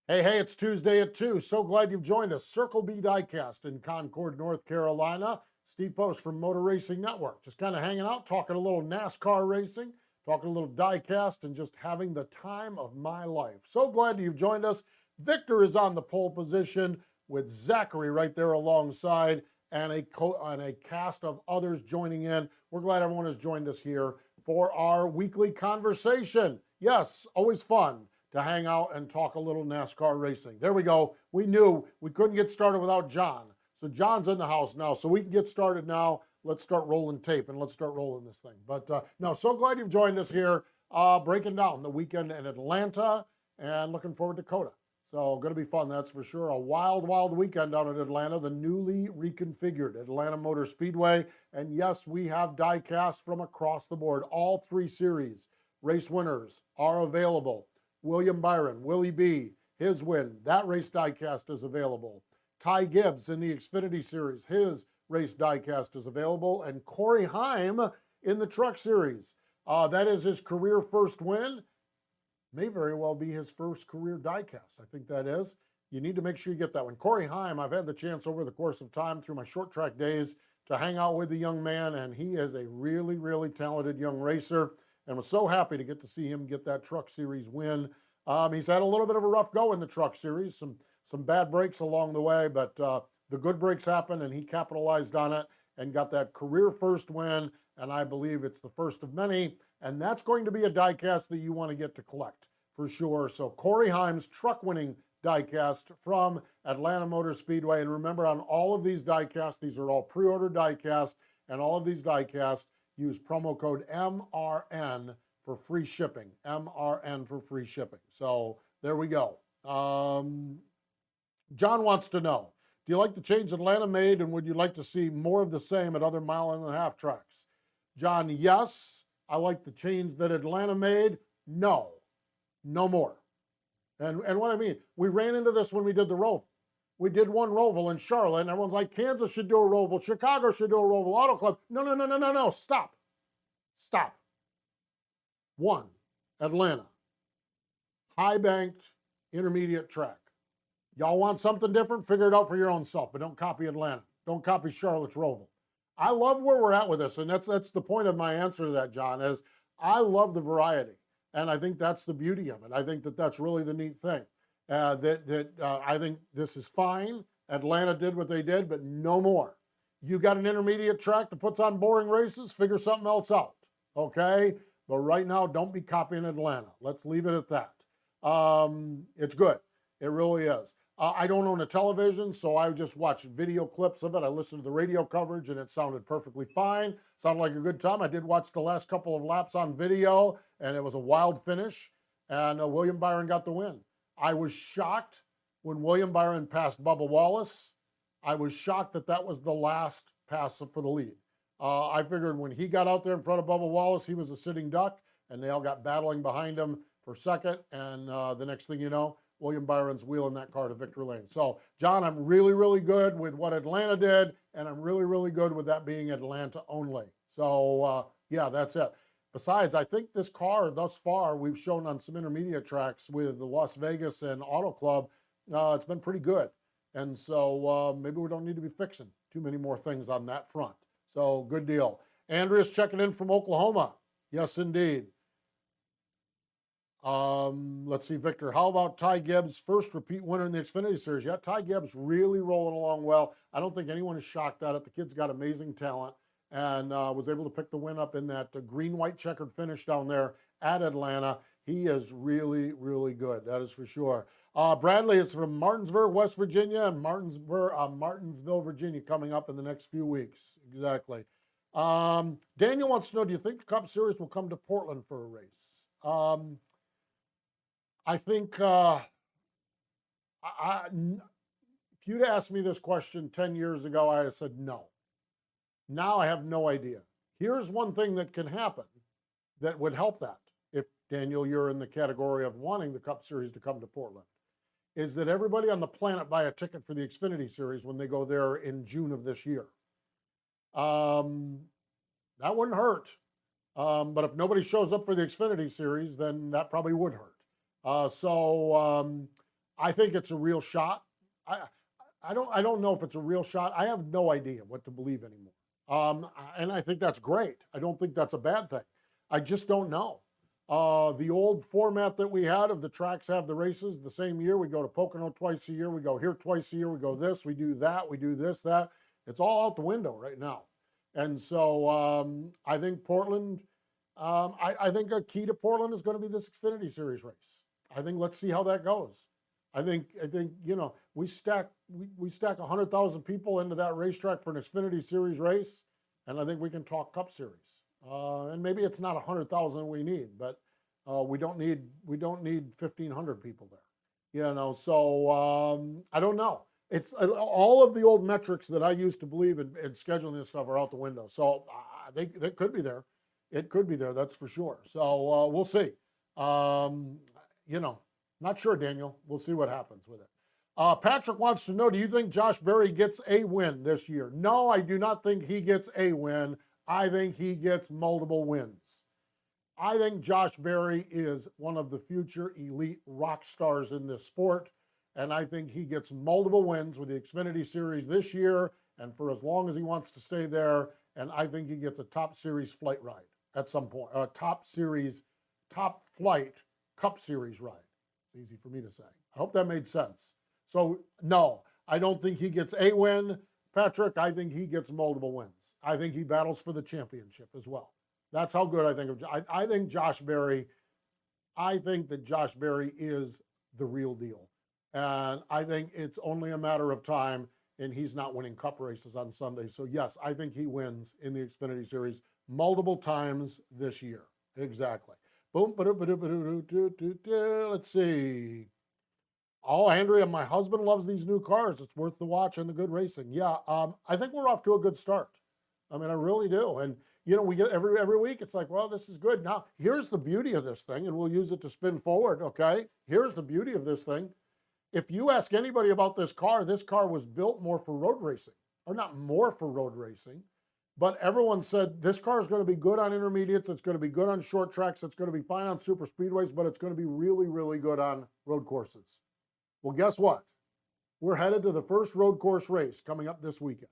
Hey, it's Tuesday at 2. So glad you've joined us. Circle B Diecast in Concord, North Carolina. Steve Post from Motor Racing Network. Just kind of hanging out, talking a little NASCAR racing, talking a little diecast, and just having the time of my life. So glad you've joined us. Victor is on the pole position with Zachary right there alongside, and a cast of others joining in. We're glad everyone has joined us here for our weekly conversation. Yes, always fun to hang out and talk a little NASCAR racing. There we go. We knew we couldn't get started without John. So John's in the house now, so we can get started now. Let's start rolling tape and let's start rolling this thing. But no, so glad you've joined us here, breaking down the weekend in Atlanta and looking forward to COTA. So going to be fun, that's for sure. A wild, wild weekend down in Atlanta, the newly reconfigured Atlanta Motor Speedway. And yes, we have diecast from across the board. All three series race winners are available. William Byron, Willie B, his win, that race diecast is available. Ty Gibbs in the Xfinity Series, his race diecast is available. And Corey Heim in the Truck Series. That is his career first win. May very well be his first career diecast. I think that is. You need to make sure you get that one. Corey Heim, I've had the chance over the course of time through my short track days to hang out with the young man, and he is a really, really talented young racer. And was so happy to get to see him get that Truck Series win. He's had a little bit of a rough go in the Truck Series, some bad breaks along the way, but the good breaks happened, and he capitalized on it and got that career first win, and I believe it's the first of many, and that's going to be a diecast that you want to get to collect for sure. So Corey Heim's truck-winning diecast from Atlanta Motor Speedway, and remember, on all of these diecasts, these are all pre-order diecasts, and all of these diecasts use promo code MRN for free shipping. MRN for free shipping. So there we go. John wants to know, do you like the change Atlanta made, and would you like to see more of the same at other mile-and-a-half tracks? John, yes. I like the change that Atlanta made. No. No more. And what I mean, we ran into this when we did the Roval. We did one Roval in Charlotte, and everyone's like, Kansas should do a Roval, Chicago should do a Roval, Auto Club. No. Stop. Stop. One, Atlanta. High-banked, intermediate track. Y'all want something different? Figure it out for your own self, but don't copy Atlanta. Don't copy Charlotte's Roval. I love where we're at with this, and that's the point of my answer to that, John, is I love the variety. And I think that's the beauty of it. I think that that's really the neat thing. I think this is fine. Atlanta did what they did, but no more. You got an intermediate track that puts on boring races, figure something else out, okay? But right now, don't be copying Atlanta. Let's leave it at that. It's good. It really is. I don't own a television, so I just watch video clips of it. I listened to the radio coverage, and it sounded perfectly fine. Sounded like a good time. I did watch the last couple of laps on video, and it was a wild finish, and William Byron got the win. I was shocked when William Byron passed Bubba Wallace. I was shocked that that was the last pass for the lead. I figured when he got out there in front of Bubba Wallace, he was a sitting duck, and they all got battling behind him for second, and the next thing you know, William Byron's wheeling that car to victory lane. So, John, I'm really, really good with what Atlanta did, and I'm really, really good with that being Atlanta only. So, yeah, that's it. Besides, I think this car thus far, we've shown on some intermediate tracks with the Las Vegas and Auto Club, it's been pretty good. And so maybe we don't need to be fixing too many more things on that front. So, good deal. Andrea's checking in from Oklahoma. Yes, indeed. Let's see, Victor. How about Ty Gibbs' first repeat winner in the Xfinity Series? Yeah, Ty Gibbs really rolling along well. I don't think anyone is shocked at it. The kid's got amazing talent and was able to pick the win up in that green-white checkered finish down there at Atlanta. He is really, really good. That is for sure. Bradley is from Martinsburg, West Virginia, and Martinsville, Virginia, coming up in the next few weeks. Exactly. Daniel wants to know, do you think the Cup Series will come to Portland for a race? I think if you'd asked me this question 10 years ago, I would have said no. Now I have no idea. Here's one thing that can happen that would help that, if, Daniel, you're in the category of wanting the Cup Series to come to Portland, is that everybody on the planet buy a ticket for the Xfinity Series when they go there in June of this year. That wouldn't hurt. But if nobody shows up for the Xfinity Series, then that probably would hurt. I think it's a real shot. I don't know if it's a real shot. I have no idea what to believe anymore. And I think that's great. I don't think that's a bad thing. I just don't know. The old format that we had of the tracks have the races the same year. We go to Pocono twice a year. We go here twice a year. We go this, we do that, we do this, that. It's all out the window right now. And so I think Portland, I think a key to Portland is going to be this Xfinity Series race. I think let's see how that goes. I think you know, we stack 100,000 people into that racetrack for an Xfinity Series race, and I think we can talk Cup Series. And maybe it's not 100,000 we need, but we don't need 1,500 people there. You know, so I don't know. It's all of the old metrics that I used to believe in scheduling this stuff are out the window. So they could be there. It could be there, that's for sure. So we'll see. You know, not sure, Daniel. We'll see what happens with it. Patrick wants to know, do you think Josh Berry gets a win this year? No, I do not think he gets a win. I think he gets multiple wins. I think Josh Berry is one of the future elite rock stars in this sport, and I think he gets multiple wins with the Xfinity Series this year and for as long as he wants to stay there, and I think he gets a top series flight ride at some point, a top flight Cup Series ride. It's easy for me to say. I hope that made sense. So, no, I don't think he gets a win, Patrick. I think he gets multiple wins. I think he battles for the championship as well. That's how good I think of. I think Josh Berry. I think that Josh Berry is the real deal, and I think it's only a matter of time. And he's not winning Cup races on Sunday. So yes, I think he wins in the Xfinity Series multiple times this year. Exactly. Boom. Let's see. Oh, Andrea, my husband loves these new cars. It's worth the watch and the good racing. Yeah, I think we're off to a good start. I mean, I really do. And, you know, we get every week, it's like, well, this is good. Now, here's the beauty of this thing, and we'll use it to spin forward, okay? Here's the beauty of this thing. If you ask anybody about this car was built more for road racing. Or not more for road racing, but everyone said this car is going to be good on intermediates. It's going to be good on short tracks. It's going to be fine on super speedways, but it's going to be really, really good on road courses. Well, guess what? We're headed to the first road course race coming up this weekend,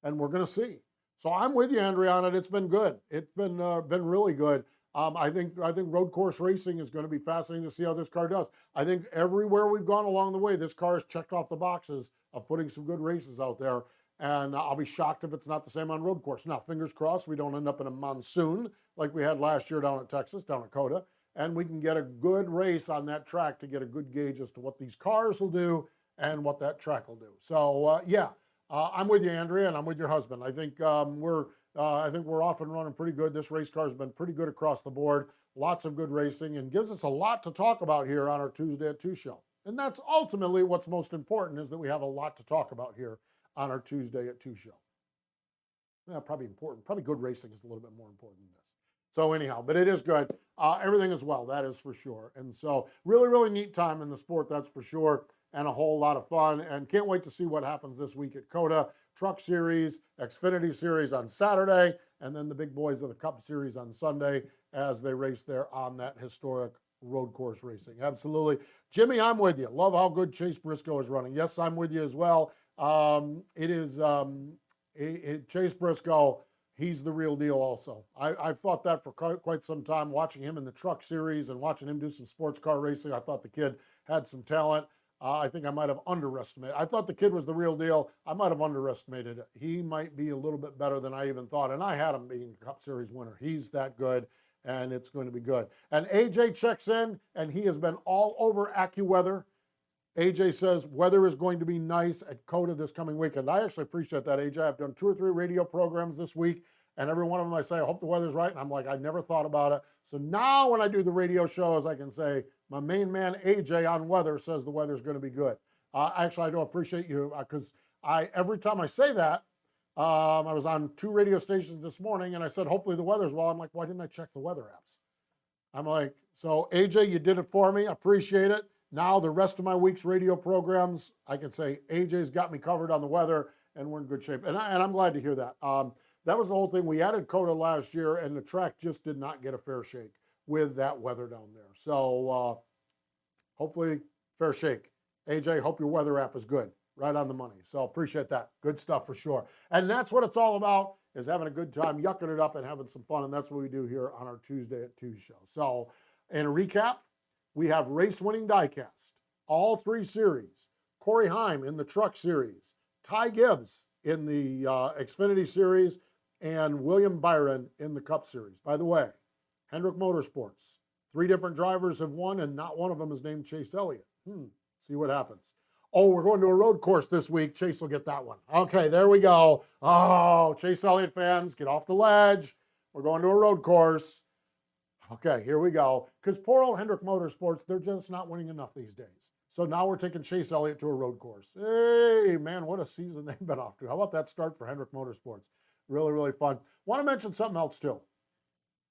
and we're going to see. So I'm with you, Andrea, on it. It's been good. It's been really good. I think road course racing is going to be fascinating to see how this car does. I think everywhere we've gone along the way, this car has checked off the boxes of putting some good races out there. And I'll be shocked if it's not the same on road course. Now, fingers crossed, we don't end up in a monsoon like we had last year down at Texas, down at COTA, and we can get a good race on that track to get a good gauge as to what these cars will do and what that track will do. So, yeah, I'm with you, Andrea, and I'm with your husband. I think we're off and running pretty good. This race car has been pretty good across the board. Lots of good racing, and gives us a lot to talk about here on our Tuesday at 2 show. And that's ultimately what's most important, is that we have a lot to talk about here on our Tuesday at 2 show. Yeah, probably important. Probably good racing is a little bit more important than this. So anyhow, but it is good. Everything as well, that is for sure. And so really, really neat time in the sport, that's for sure, and a whole lot of fun. And can't wait to see what happens this week at COTA. Truck Series, Xfinity Series on Saturday, and then the big boys of the Cup Series on Sunday as they race there on that historic road course racing. Absolutely. Jimmy, I'm with you. Love how good Chase Briscoe is running. Yes, I'm with you as well. Chase Briscoe, he's the real deal also. I've thought that for quite some time, watching him in the Truck Series and watching him do some sports car racing. I thought the kid had some talent. I think I might have underestimated. I thought the kid was the real deal. I might have underestimated it. He might be a little bit better than I even thought, and I had him being a Cup Series winner. He's that good, and it's going to be good. And AJ checks in, and he has been all over AccuWeather. AJ says weather is going to be nice at COTA this coming weekend. I actually appreciate that, AJ. I've done 2 or 3 radio programs this week, and every one of them I say, I hope the weather's right. And I'm like, I never thought about it. So now when I do the radio shows, I can say, my main man, AJ, on weather says the weather's going to be good. Actually, I do appreciate you because every time I say that, I was on 2 radio stations this morning, and I said, hopefully the weather's well. I'm like, why didn't I check the weather apps? I'm like, so AJ, you did it for me. I appreciate it. Now the rest of my week's radio programs, I can say AJ's got me covered on the weather, and we're in good shape. And I'm glad to hear that. That was the whole thing. We added COTA last year, and the track just did not get a fair shake with that weather down there. So hopefully fair shake. AJ, hope your weather app is good. Right on the money. So appreciate that. Good stuff for sure. And that's what it's all about, is having a good time, yucking it up and having some fun. And that's what we do here on our Tuesday at 2 show. So in a recap, we have race-winning diecast, all 3 series. Corey Heim in the truck series, Ty Gibbs in the Xfinity series, and William Byron in the Cup series. By the way, Hendrick Motorsports, 3 different drivers have won, and not one of them is named Chase Elliott. See what happens. Oh, we're going to a road course this week. Chase will get that one. Okay, there we go. Oh, Chase Elliott fans, get off the ledge. We're going to a road course. Okay, here we go. Because poor old Hendrick Motorsports, they're just not winning enough these days. So now we're taking Chase Elliott to a road course. Hey, man, what a season they've been off to. How about that start for Hendrick Motorsports? Really, really fun. Want to mention something else, too.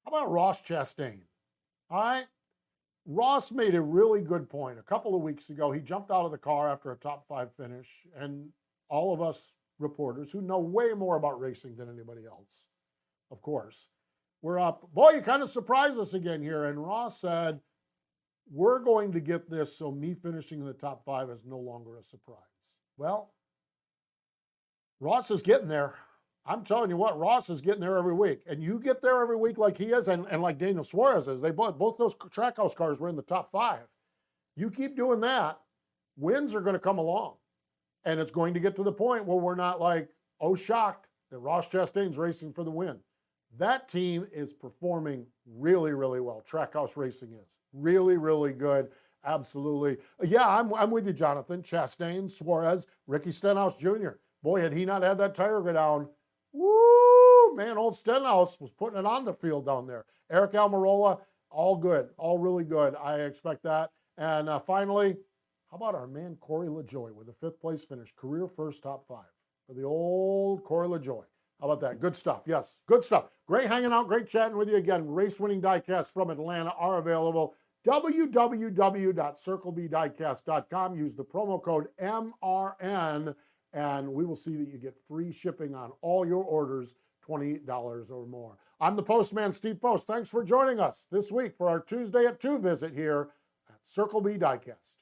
How about Ross Chastain? All right. Ross made a really good point. A couple of weeks ago, he jumped out of the car after a top 5 finish, and all of us reporters who know way more about racing than anybody else, of course, we're up. Boy, you kind of surprised us again here. And Ross said, we're going to get this so me finishing in the top 5 is no longer a surprise. Well, Ross is getting there. I'm telling you what, Ross is getting there every week. And you get there every week like he is and like Daniel Suarez is. They both those Trackhouse cars were in the top 5. You keep doing that, wins are going to come along. And it's going to get to the point where we're not like, oh, shocked that Ross Chastain's racing for the win. That team is performing really, really well. Trackhouse Racing is really, really good. Absolutely. Yeah, I'm with you, Jonathan. Chastain, Suarez, Ricky Stenhouse Jr. Boy, had he not had that tire go down, woo, man, old Stenhouse was putting it on the field down there. Eric Almirola, all good, all really good. I expect that. And finally, how about our man Corey LaJoie with a 5th place finish, career first top 5 for the old Corey LaJoie. How about that? Good stuff. Yes, good stuff. Great hanging out, great chatting with you again. Race-winning diecast from Atlanta are available. www.circlebdiecast.com. Use the promo code MRN, and we will see that you get free shipping on all your orders, $20 or more. I'm the Postman, Steve Post. Thanks for joining us this week for our Tuesday at 2 visit here at Circle B Diecast.